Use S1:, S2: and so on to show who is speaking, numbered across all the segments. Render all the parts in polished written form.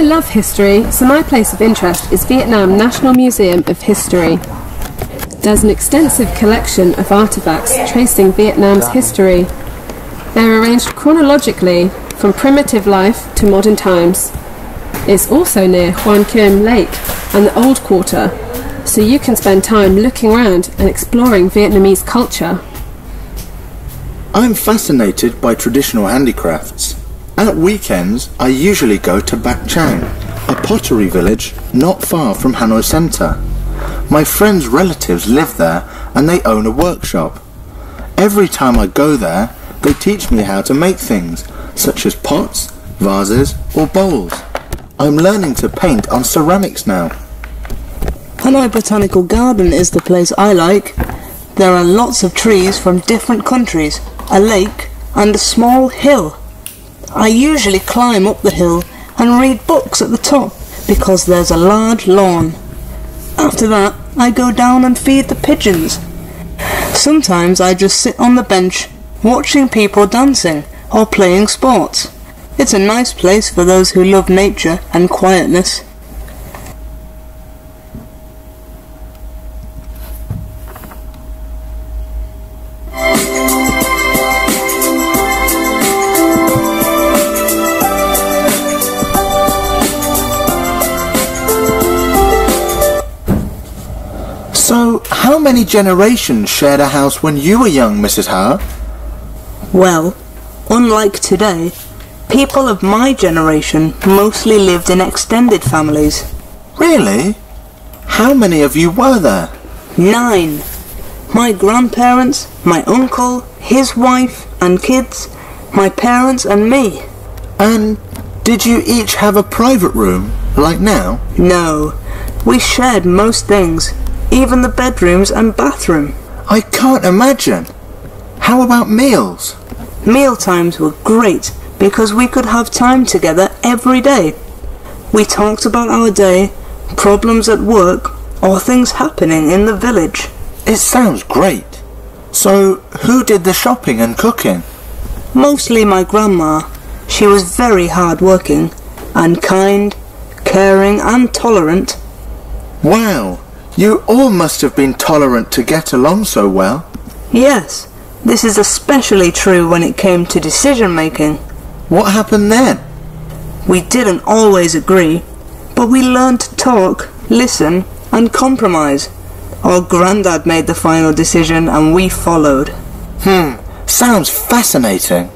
S1: I love history, so my place of interest is Vietnam National Museum of History. There's an extensive collection of artefacts tracing Vietnam's history. They're arranged chronologically from primitive life to modern times. It's also near Hoan Kiem Lake and the Old Quarter, so you can spend time looking around and exploring Vietnamese culture.
S2: I'm fascinated by traditional handicrafts. At weekends, I usually go to Bac Chang, a pottery village not far from Hanoi Centre. My friend's relatives live there and they own a workshop. Every time I go there, they teach me how to make things, such as pots, vases or bowls. I'm learning to paint on ceramics now.
S3: Hanoi Botanical Garden is the place I like. There are lots of trees from different countries, a lake and a small hill. I usually climb up the hill and read books at the top because there's a large lawn. After that, I go down and feed the pigeons. Sometimes I just sit on the bench watching people dancing or playing sports. It's a nice place for those who love nature and quietness.
S2: So, how many generations shared a house when you were young, Mrs. Ha?
S3: Well, unlike today, people of my generation mostly lived in extended families.
S2: Really? How many of you were there?
S3: 9. My grandparents, my uncle, his wife and kids, my parents and me.
S2: And did you each have a private room, like now?
S3: No, we shared most things, even the bedrooms and bathroom.
S2: I can't imagine. How about meals?
S3: Meal times were great because we could have time together every day. We talked about our day, problems at work, or things happening in the village.
S2: It sounds great. So, who did the shopping and cooking?
S3: Mostly my grandma. She was very hard-working and kind, caring and tolerant.
S2: Wow, you all must have been tolerant to get along so well.
S3: Yes, this is especially true when it came to decision-making.
S2: What happened then?
S3: We didn't always agree, but we learned to talk, listen and compromise. Our granddad made the final decision and we followed.
S2: Sounds fascinating.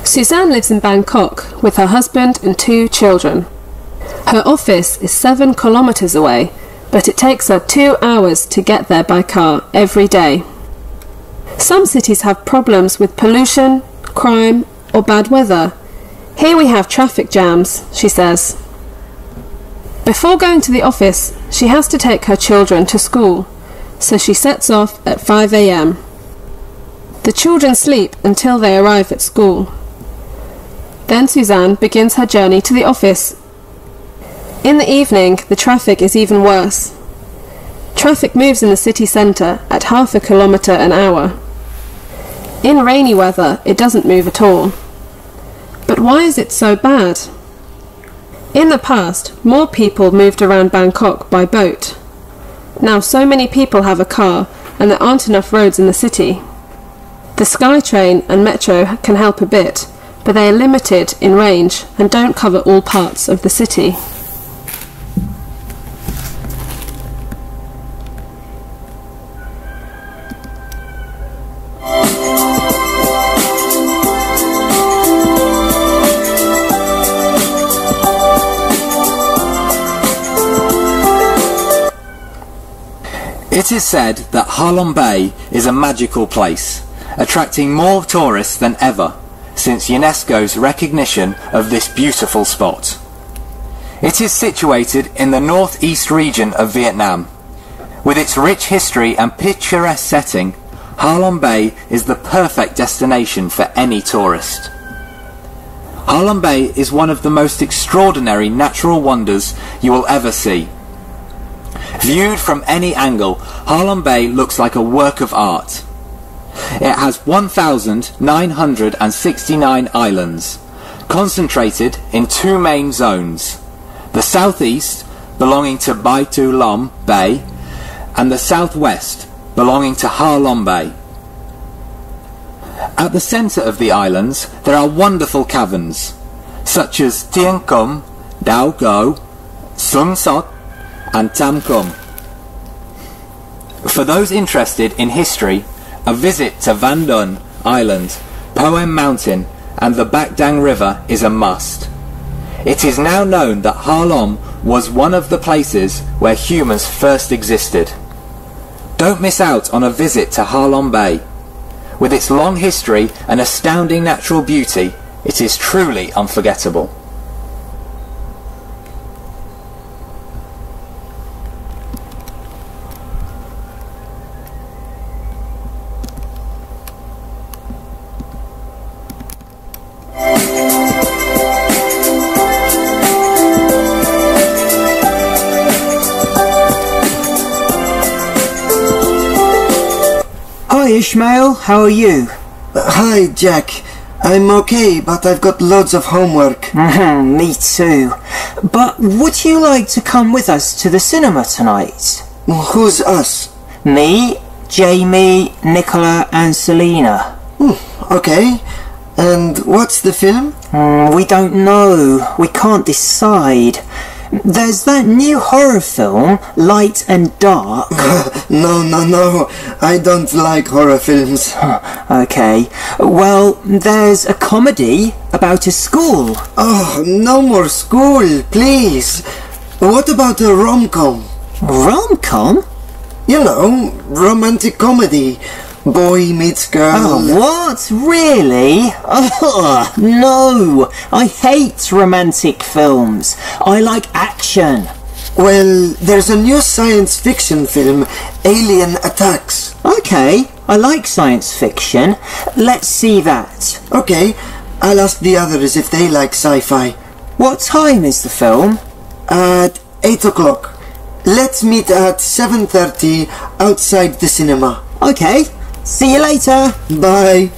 S1: Suzanne lives in Bangkok with her husband and 2 children. Her office is 7 kilometers away, but it takes her 2 hours to get there by car every day. Some cities have problems with pollution, crime, or bad weather. Here we have traffic jams, she says. Before going to the office, she has to take her children to school, so she sets off at 5 a.m. The children sleep until they arrive at school. Then Suzanne begins her journey to the office. In the evening, the traffic is even worse. Traffic moves in the city centre at half a kilometre an hour. In rainy weather, it doesn't move at all. But why is it so bad? In the past, more people moved around Bangkok by boat. Now so many people have a car and there aren't enough roads in the city. The SkyTrain and Metro can help a bit, but they are limited in range and don't cover all parts of the city.
S4: It is said that Ha Long Bay is a magical place, attracting more tourists than ever since UNESCO's recognition of this beautiful spot. It is situated in the northeast region of Vietnam. With its rich history and picturesque setting, Ha Long Bay is the perfect destination for any tourist. Ha Long Bay is one of the most extraordinary natural wonders you will ever see. Viewed from any angle, Ha Long Bay looks like a work of art. It has 1,969 islands, concentrated in two main zones. The southeast, belonging to Bai Tu Lom Bay, and the southwest, belonging to Ha Long Bay. At the centre of the islands, there are wonderful caverns, such as Tien Kum, Dao Go, Sung Sot, and Tam Kum. For those interested in history, a visit to Van Dun Island, Poem Mountain, and the Bac Dang River is a must. It is now known that Ha Long was one of the places where humans first existed. Don't miss out on a visit to Ha Long Bay. With its long history and astounding natural beauty, it is truly unforgettable.
S5: Hi Ishmael, how are you?
S6: Hi Jack, I'm okay, but I've got loads of homework.
S5: Me too. But would you like to come with us to the cinema tonight?
S6: Who's us?
S5: Me, Jamie, Nicola and Selena.
S6: Okay, and what's the film?
S5: We don't know. We can't decide. There's that new horror film, Light and Dark.
S6: No, I don't like horror films.
S5: Okay, well, there's a comedy about a school.
S6: Oh, no more school, please. What about a rom-com?
S5: Rom-com?
S6: You know, romantic comedy. Boy meets girl.
S5: Oh, what? Really? Oh, no! I hate romantic films. I like action.
S6: Well, there's a new science fiction film, Alien Attacks.
S5: Okay, I like science fiction. Let's see that.
S6: Okay, I'll ask the others if they like sci-fi.
S5: What time is the film?
S6: At 8 o'clock. Let's meet at 7:30 outside the cinema.
S5: Okay, see you later.
S6: Bye.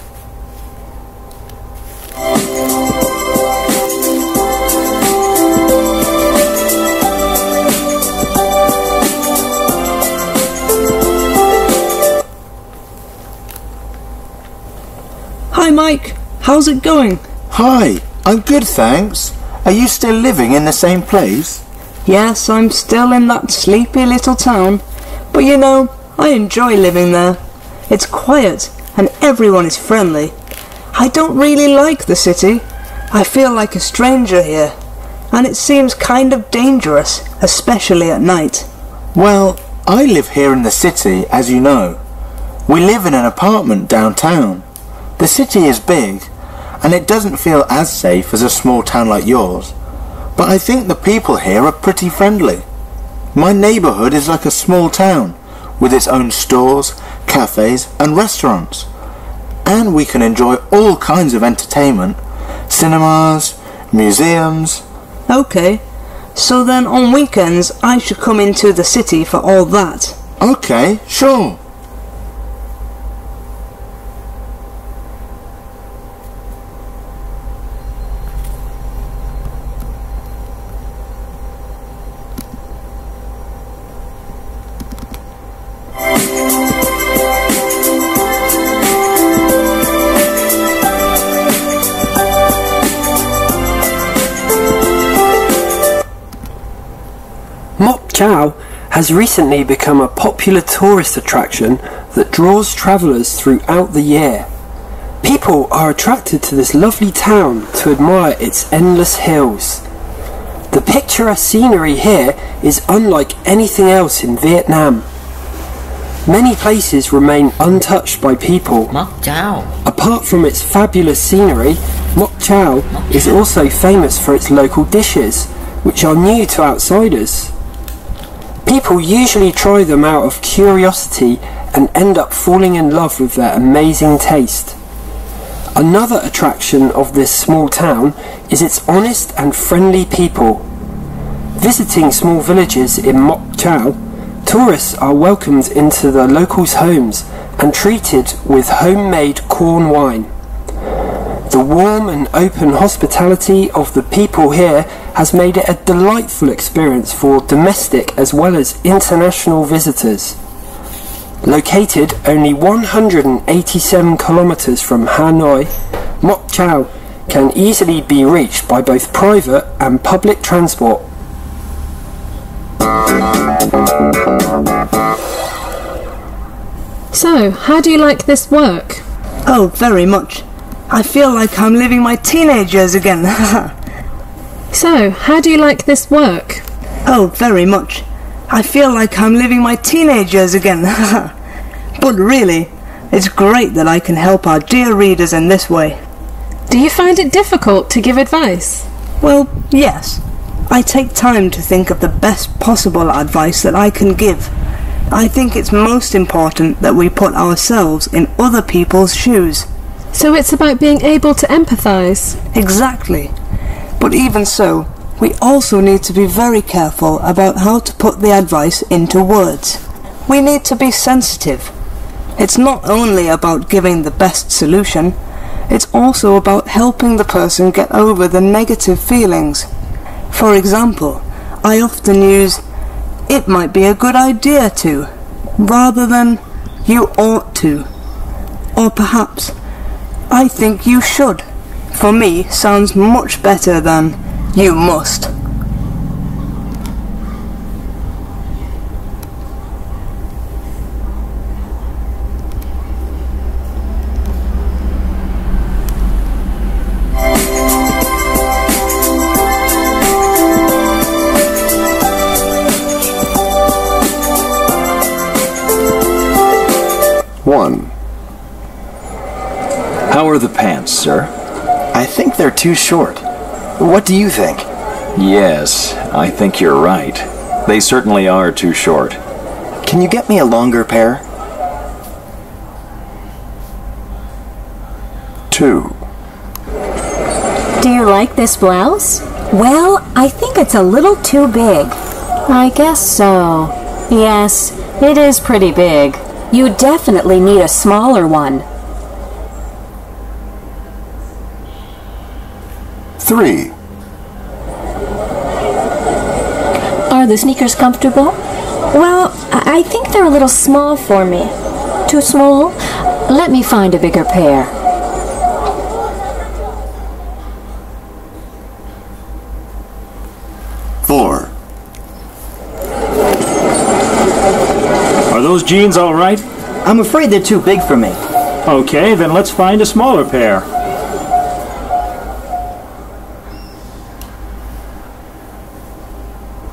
S3: Hi Mike, how's it going?
S2: Hi, I'm good, thanks. Are you still living in the same place?
S3: Yes, I'm still in that sleepy little town, but you know, I enjoy living there. It's quiet and everyone is friendly. I don't really like the city. I feel like a stranger here, and it seems kind of dangerous, especially at night.
S2: Well, I live here in the city, as you know. We live in an apartment downtown. The city is big, and it doesn't feel as safe as a small town like yours, but I think the people here are pretty friendly. My neighbourhood is like a small town, with its own stores, cafes and restaurants. And we can enjoy all kinds of entertainment, cinemas, museums.
S3: Okay, so then on weekends I should come into the city for all that.
S2: Okay, sure.
S7: Mok Chow has recently become a popular tourist attraction that draws travellers throughout the year. People are attracted to this lovely town to admire its endless hills. The picturesque scenery here is unlike anything else in Vietnam. Many places remain untouched by people.
S8: Mok Chow.
S7: Apart from its fabulous scenery, Mok Chow is also famous for its local dishes, which are new to outsiders. People usually try them out of curiosity and end up falling in love with their amazing taste. Another attraction of this small town is its honest and friendly people. Visiting small villages in Mok Chau, tourists are welcomed into the locals' homes and treated with homemade corn wine. The warm and open hospitality of the people here has made it a delightful experience for domestic as well as international visitors. Located only 187 kilometers from Hanoi, Mok Chau can easily be reached by both private and public transport.
S1: So, how do you like this work?
S3: Oh, very much. I feel like I'm living my teenage years again.
S1: So, how do you like this work?
S3: Oh, very much. I feel like I'm living my teenage years again. But really, it's great that I can help our dear readers in this way.
S1: Do you find it difficult to give advice?
S3: Well, yes. I take time to think of the best possible advice that I can give. I think it's most important that we put ourselves in other people's shoes.
S1: So it's about being able to empathise?
S3: Exactly. But even so, we also need to be very careful about how to put the advice into words. We need to be sensitive. It's not only about giving the best solution, it's also about helping the person get over the negative feelings. For example, I often use, "It might be a good idea to," rather than, "You ought to." Or perhaps, "I think you should," for me sounds much better than, "You must."
S8: One. How are the pants, sir?
S4: I think they're too short. What do you think?
S8: Yes, I think you're right. They certainly are too short.
S4: Can you get me a longer pair?
S8: 2.
S9: Do you like this blouse? Well, I think it's a little too big. I guess so. Yes, it is pretty big. You definitely need a smaller one.
S8: 3.
S9: Are the sneakers comfortable? Well, I think they're a little small for me. Too small? Let me find a bigger pair.
S8: 4.
S10: Are those jeans all right?
S5: I'm afraid they're too big for me.
S10: Okay, then let's find a smaller pair.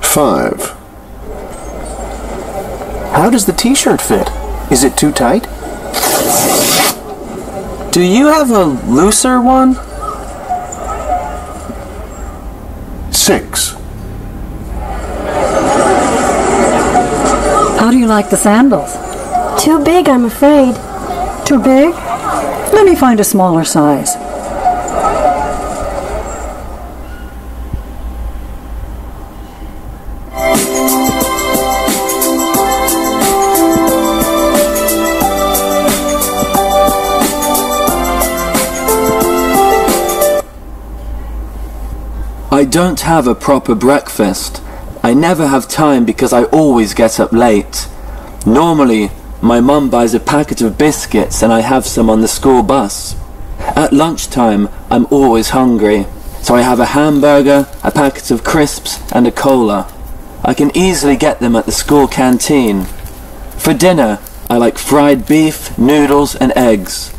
S8: 5.
S4: How does the t-shirt fit? Is it too tight?
S11: Do you have a looser one?
S8: 6.
S12: How do you like the sandals?
S9: Too big, I'm afraid.
S12: Too big? Let me find a smaller size.
S11: 'I don't have a proper breakfast. I never have time because I always get up late. Normally, my mum buys a packet of biscuits and I have some on the school bus. At lunchtime, I'm always hungry, so I have a hamburger, a packet of crisps and a cola. I can easily get them at the school canteen. For dinner, I like fried beef, noodles and eggs.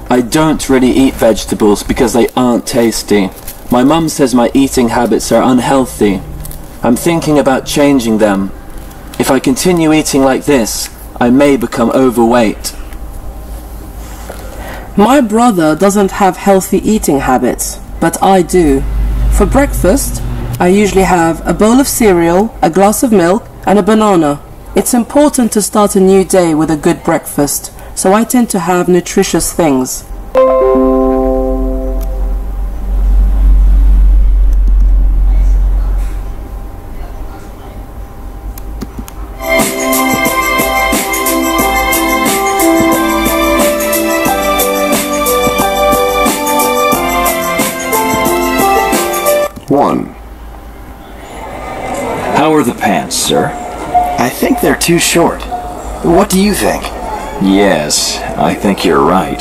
S11: I don't really eat vegetables because they aren't tasty. My mum says my eating habits are unhealthy. I'm thinking about changing them. If I continue eating like this, I may become overweight.
S13: My brother doesn't have healthy eating habits, but I do. For breakfast,
S1: I usually have a bowl of cereal, a glass of milk, and a banana. It's important to start a new day with a good breakfast, so I tend to have nutritious things.
S8: One. How are the pants, sir?
S13: I think they're too short. What do you think?
S8: Yes, I think you're right.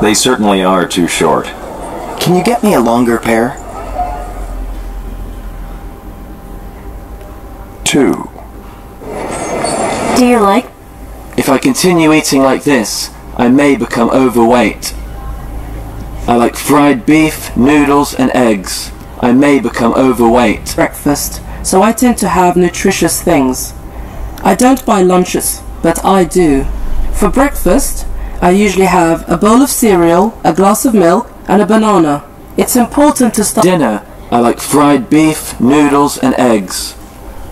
S8: They certainly are too short.
S13: Can you get me a longer pair?
S8: 2.
S9: Do you like?
S11: If I continue eating like this, I may become overweight. I like fried beef, noodles, and eggs. I may become overweight.
S1: Breakfast, so I tend to have nutritious things. I don't buy lunches, but I do. For breakfast, I usually have a bowl of cereal, a glass of milk, and a banana. It's important to start
S11: dinner. I like fried beef, noodles, and eggs.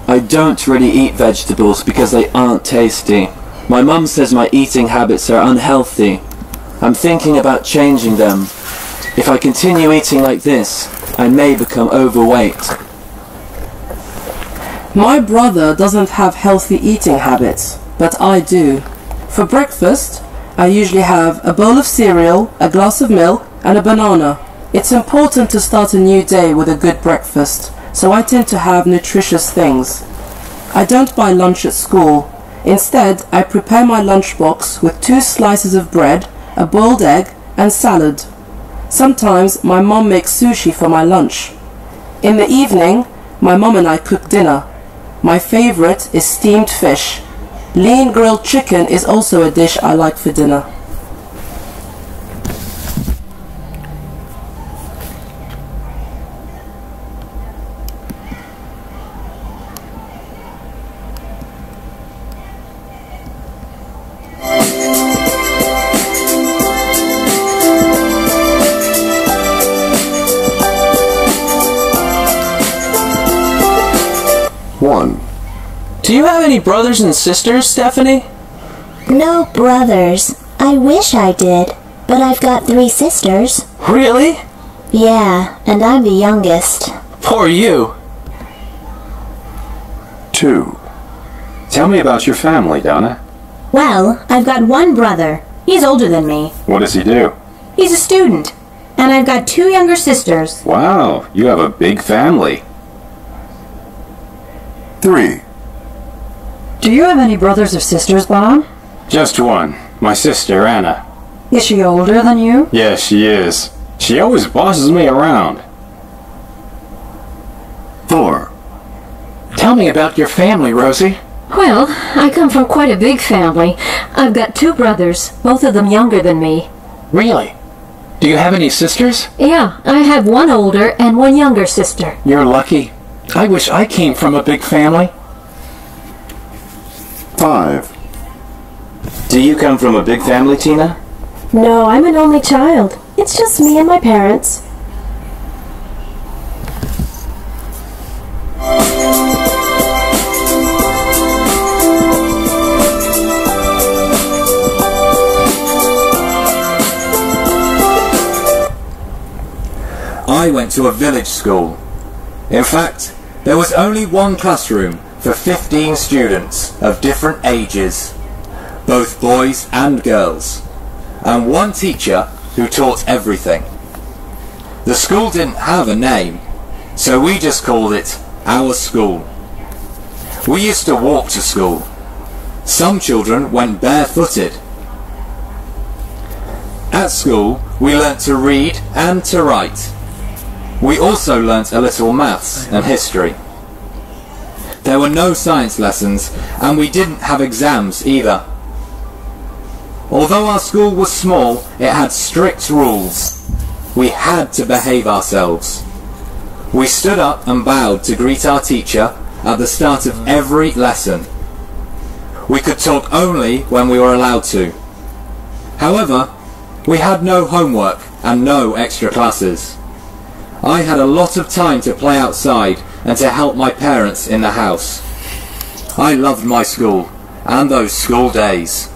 S11: I don't really eat vegetables because they aren't tasty. My mum says my eating habits are unhealthy. I'm thinking about changing them. If I continue eating like this, I may become overweight.
S1: My brother doesn't have healthy eating habits, but I do. For breakfast, I usually have a bowl of cereal, a glass of milk, and a banana. It's important to start a new day with a good breakfast, so I tend to have nutritious things. I don't buy lunch at school. Instead, I prepare my lunchbox with 2 slices of bread, a boiled egg, and salad. Sometimes my mom makes sushi for my lunch. In the evening, my mom and I cook dinner. My favorite is steamed fish. Lean grilled chicken is also a dish I like for dinner.
S11: Do you have any brothers and sisters, Stephanie?
S14: No brothers. I wish I did, but I've got 3 sisters.
S11: Really?
S14: Yeah, and I'm the youngest.
S11: Poor you.
S8: 2. Tell me about your family, Donna.
S9: Well, I've got one brother. He's older than me.
S8: What does he do?
S9: He's a student. And I've got 2 younger sisters.
S8: Wow, you have a big family.
S13: 3.
S12: Do you have any brothers or sisters, Bob?
S10: Just one. My sister, Anna.
S12: Is she older than you?
S10: Yes, she is. She always bosses me around.
S13: 4.
S11: Tell me about your family, Rosie.
S9: Well, I come from quite a big family. I've got 2 brothers, both of them younger than me.
S11: Really? Do you have any sisters?
S9: Yeah, I have one older and one younger sister.
S11: You're lucky. I wish I came from a big family.
S13: 5.
S8: Do you come from a big family, Tina?
S14: No, I'm an only child. It's just me and my parents.
S4: I went to a village school. In fact, there was only one classroom for 15 students of different ages, both boys and girls, and one teacher who taught everything. The school didn't have a name, so we just called it our school. We used to walk to school. Some children went barefooted. At school, we learnt to read and to write. We also learnt a little maths and history. There were no science lessons, and we didn't have exams either. Although our school was small, it had strict rules. We had to behave ourselves. We stood up and bowed to greet our teacher at the start of every lesson. We could talk only when we were allowed to. However, we had no homework and no extra classes. I had a lot of time to play outside and to help my parents in the house. I loved my school and those school days.